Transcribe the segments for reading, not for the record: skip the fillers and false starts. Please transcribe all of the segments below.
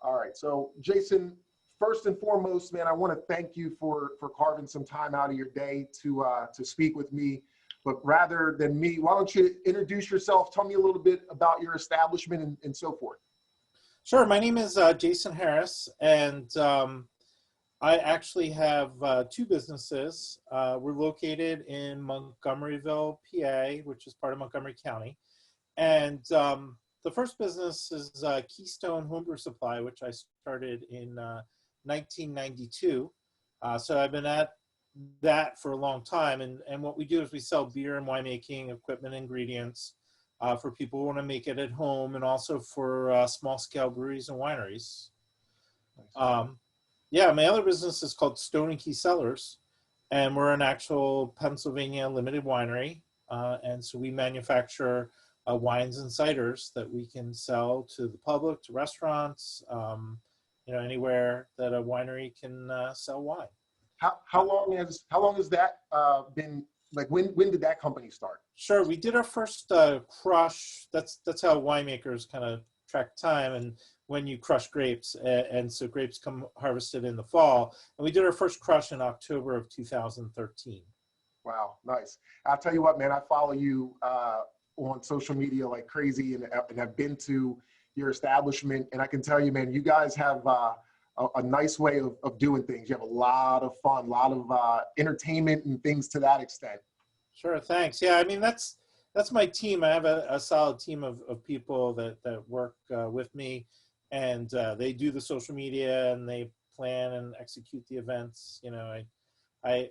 All right. So Jason, first and foremost, man, I want to thank you for carving some time out of your day to speak with me. But rather than me, why don't you introduce yourself? Tell me a little bit about your establishment and so forth. Sure. My name is Jason Harris, and I actually have two businesses. We're located in Montgomeryville, PA, which is part of Montgomery County. And the first business is Keystone Home Brew Supply, which I started in 1992. So I've been at that for a long time. And what we do is we sell beer and winemaking equipment, ingredients for people who want to make it at home, and also for small scale breweries and wineries. Nice. Yeah, my other business is called Stone Key Cellars, and we're an actual Pennsylvania limited winery. And so we manufacture wines and ciders that we can sell to the public, to restaurants, anywhere that a winery can sell wine. How long has that been? Like when did that company start? Sure, we did our first crush. That's how winemakers kind of track time, and when you crush grapes, and so grapes come harvested in the fall. And we did our first crush in October of 2013. Wow, nice. I'll tell you what, man, I follow you on social media like crazy, and have been to your establishment, and I can tell you, man, you guys have a nice way of doing things. You have a lot of fun, a lot of entertainment and things to that extent. Sure, thanks. Yeah, I mean, that's my team. I have a solid team of people that work with me, and they do the social media, and they plan and execute the events. I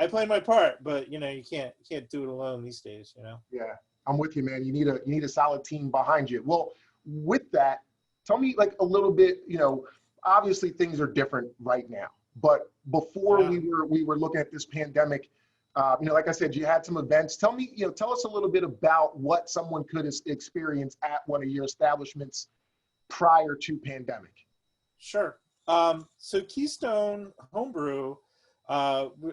play my part, but you can't do it alone these days. Yeah, I'm with you, man. You need a solid team behind you. Well, with that, tell me like a little bit. Obviously things are different right now, but before we were looking at this pandemic, like I said, you had some events. Tell us a little bit about what someone could experience at one of your establishments prior to pandemic. Sure. So Keystone Home Brew,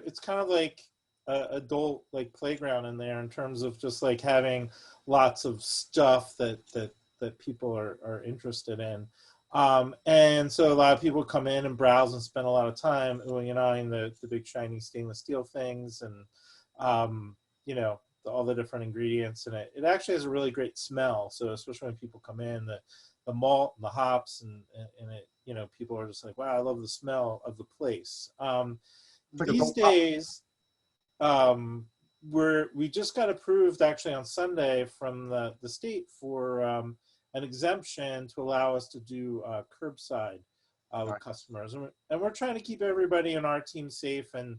it's kind of like a adult like playground in there in terms of just like having lots of stuff that people are interested in. And so a lot of people come in and browse and spend a lot of time in the big shiny stainless steel things, and all the different ingredients, and it actually has a really great smell. So especially when people come in, the malt and the hops and it, people are just like, wow, I love the smell of the place. These days, we just got approved actually on Sunday from the state for an exemption to allow us to do curbside with customers. And we're trying to keep everybody in our team safe and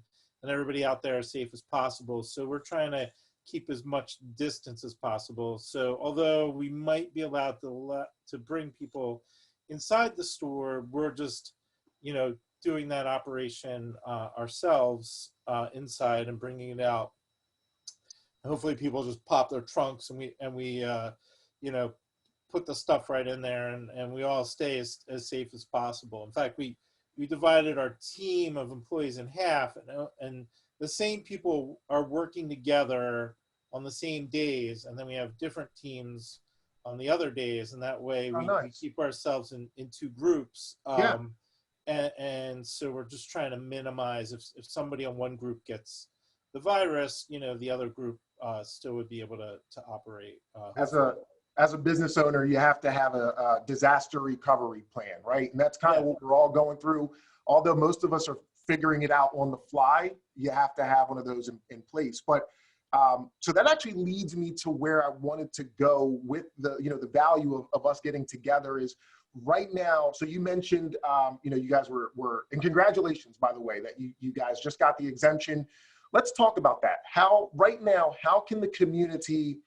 everybody out there as safe as possible. So we're trying to keep as much distance as possible. So although we might be allowed to bring people inside the store, we're just, doing that operation ourselves inside and bringing it out. Hopefully people just pop their trunks and we put the stuff right in there, and we all stay as safe as possible. In fact, we divided our team of employees in half, and the same people are working together on the same days, and then we have different teams on the other days, and that way we keep ourselves in two groups. And so we're just trying to minimize if somebody on one group gets the virus, the other group still would be able to operate. As a business owner, you have to have a disaster recovery plan, right? And that's kind of what we're all going through. Although most of us are figuring it out on the fly, you have to have one of those in place. But so that actually leads me to where I wanted to go with the value of us getting together is right now. So you mentioned, you guys were, and congratulations, by the way, that you guys just got the exemption. Let's talk about that. Right now, how can the community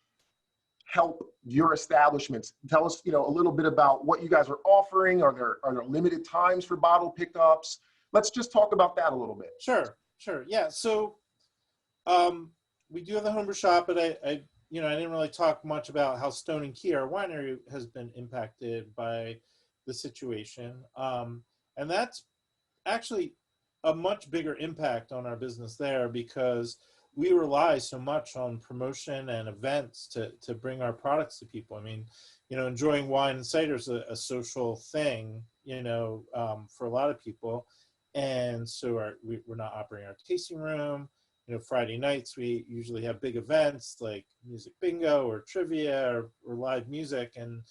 help your establishments? Tell us, a little bit about what you guys are offering. Are there limited times for bottle pickups? Let's just talk about that a little bit. Sure. Yeah. So we do have the homebrew shop, but I didn't really talk much about how Stone Key, our winery, has been impacted by the situation. And that's actually a much bigger impact on our business there because we rely so much on promotion and events to bring our products to people. I mean, enjoying wine and cider is a social thing, for a lot of people. And so we're not operating our tasting room. Friday nights, we usually have big events like music bingo or trivia or live music, and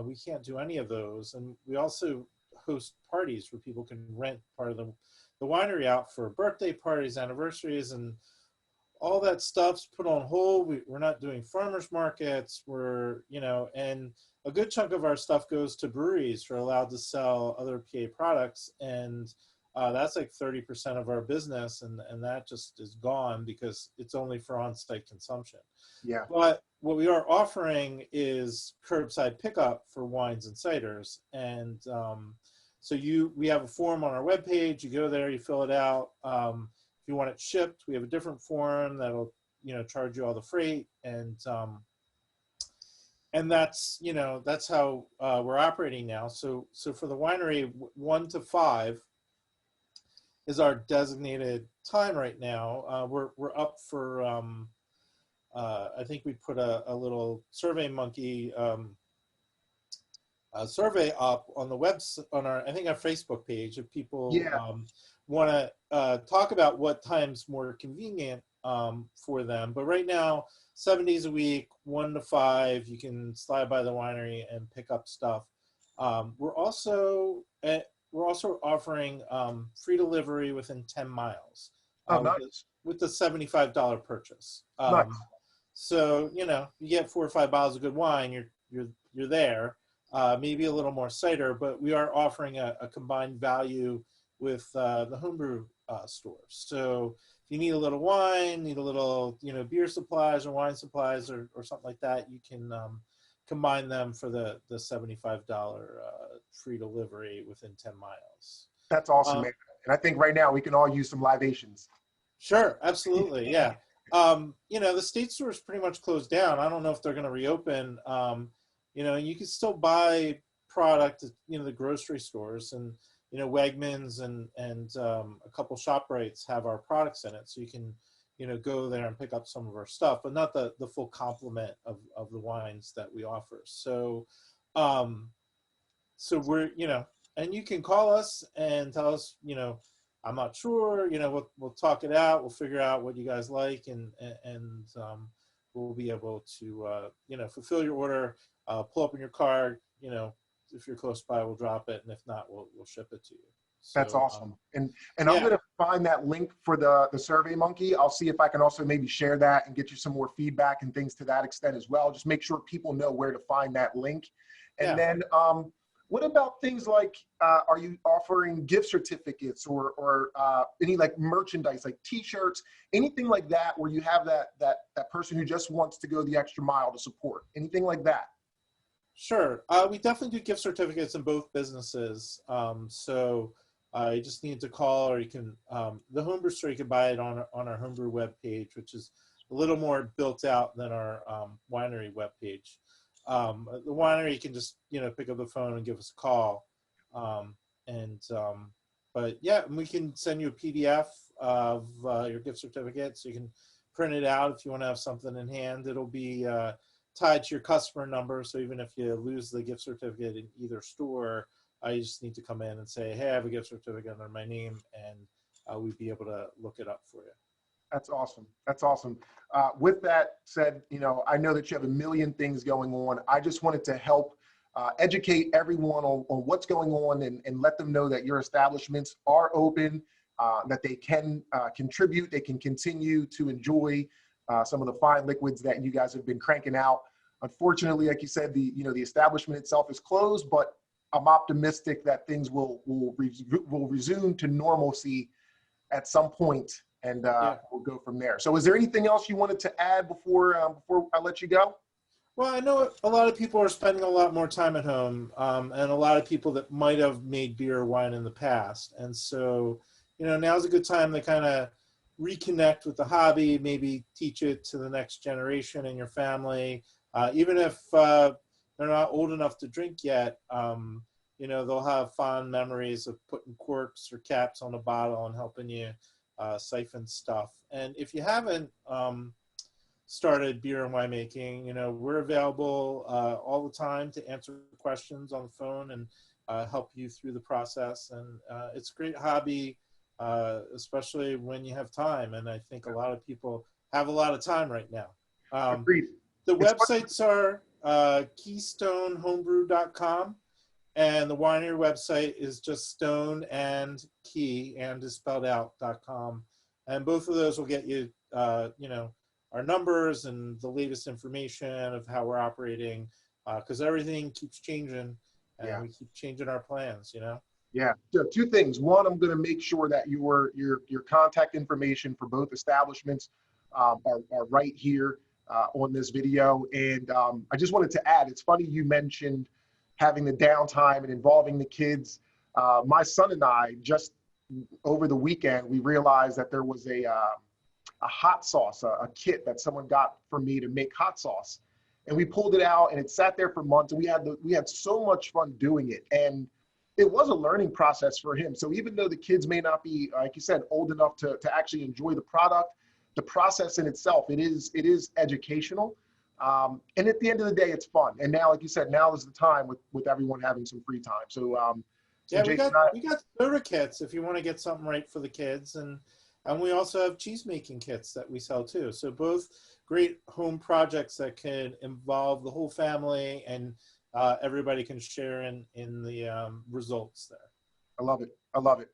we can't do any of those. And we also host parties where people can rent part of the winery out for birthday parties, anniversaries, and all that stuff's put on hold. We're not doing farmers markets. And a good chunk of our stuff goes to breweries who are allowed to sell other PA products. And that's like 30% of our business. And that just is gone because it's only for on-site consumption. Yeah. But what we are offering is curbside pickup for wines and ciders. And so we have a form on our webpage. You go there, you fill it out. If you want it shipped, we have a different form that'll, charge you all the freight. And that's, that's how we're operating now. So for the winery, 1 to 5 is our designated time right now. We're up for, I think we put a little Survey Monkey survey up on the website, on our Facebook page, if people want to talk about what time's more convenient for them. But right now, 7 days a week, 1 to 5, you can slide by the winery and pick up stuff. We're also offering free delivery within 10 miles Nice. with the $75 purchase. Nice. So you get 4 or 5 bottles of good wine, you're there. Maybe a little more cider, but we are offering a combined value with the Homebrew stores. So if you need a little wine, need a little beer supplies or wine supplies or something like that, you can combine them for the $75 free delivery within 10 miles. That's awesome, man. And I think right now we can all use some libations. Sure, absolutely, yeah. The state store is pretty much closed down. I don't know if they're going to reopen. You can still buy product at, the grocery stores, and, Wegmans and a couple ShopRites have our products in it. So you can, go there and pick up some of our stuff, but not the full complement of the wines that we offer. So, we're, and you can call us and tell us, I'm not sure, we'll talk it out. We'll figure out what you guys like, and we'll be able to, fulfill your order. Pull up in your car, if you're close by, we'll drop it. And if not, we'll ship it to you. So, that's awesome. And I'm going to find that link for the Survey Monkey. I'll see if I can also maybe share that and get you some more feedback and things to that extent as well. Just make sure people know where to find that link. And then what about things like, are you offering gift certificates or any like merchandise, like t-shirts, anything like that, where you have that person who just wants to go the extra mile to support, anything like that? Sure. We definitely do gift certificates in both businesses. So you just need to call, or you can, the Homebrew store, you can buy it on our Homebrew webpage, which is a little more built out than our winery webpage. The winery, you can just, pick up the phone and give us a call. But yeah, we can send you a PDF of your gift certificate, so you can print it out if you want to have something in hand. It'll be tied to your customer number. So even if you lose the gift certificate in either store, you just need to come in and say, hey, I have a gift certificate under my name, and we'd be able to look it up for you. That's awesome. That's awesome. With that said, I know that you have a million things going on. I just wanted to help educate everyone on what's going on, and let them know that your establishments are open, that they can contribute, they can continue to enjoy some of the fine liquids that you guys have been cranking out. Unfortunately, like you said, the establishment itself is closed, but I'm optimistic that things will resume to normalcy at some point, and we'll go from there. So is there anything else you wanted to add before I let you go? Well, I know a lot of people are spending a lot more time at home, and a lot of people that might have made beer or wine in the past. And so, now's a good time to kind of reconnect with the hobby, maybe teach it to the next generation in your family. Even if they're not old enough to drink yet, they'll have fond memories of putting corks or caps on a bottle and helping you siphon stuff. And if you haven't started beer and winemaking. You know, we're available all the time to answer questions on the phone and help you through the process. And it's a great hobby, especially when you have time. And I think a lot of people have a lot of time right now. Agreed. The It's websites are KeystoneHomebrew.com, and the winery website is just Stone and Key, and is spelled out.com. And both of those will get you, you know, our numbers and the latest information of how we're operating, because everything keeps changing, and we keep changing our plans, you know. Yeah, so two things. One, I'm going to make sure that your contact information for both establishments are right here on this video. And I just wanted to add, it's funny you mentioned having the downtime and involving the kids. My son and I, just over the weekend, we realized that there was a hot sauce, a kit that someone got for me to make hot sauce. And we pulled it out, and it sat there for months, and we had so much fun doing it. And it was a learning process for him. So even though the kids may not be, like you said, old enough to actually enjoy the product, the process in itself, it is educational. And at the end of the day, it's fun. And now, like you said, now is the time with everyone having some free time. So, yeah, Jason, we got soda kits if you want to get something right for the kids, and we also have cheese making kits that we sell too. So both great home projects that can involve the whole family, and everybody can share in the results there. I love it. I love it.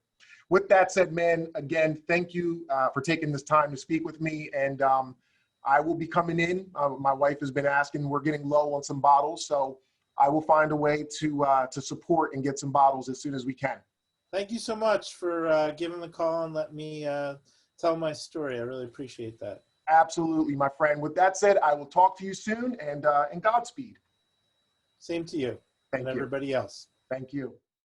With that said, man, again, thank you for taking this time to speak with me. And I will be coming in. My wife has been asking. We're getting low on some bottles, so I will find a way to support and get some bottles as soon as we can. Thank you so much for giving the call and let me tell my story. I really appreciate that. Absolutely, my friend. With that said, I will talk to you soon, and Godspeed. Same to you. Thank and you. everybody else. Thank you.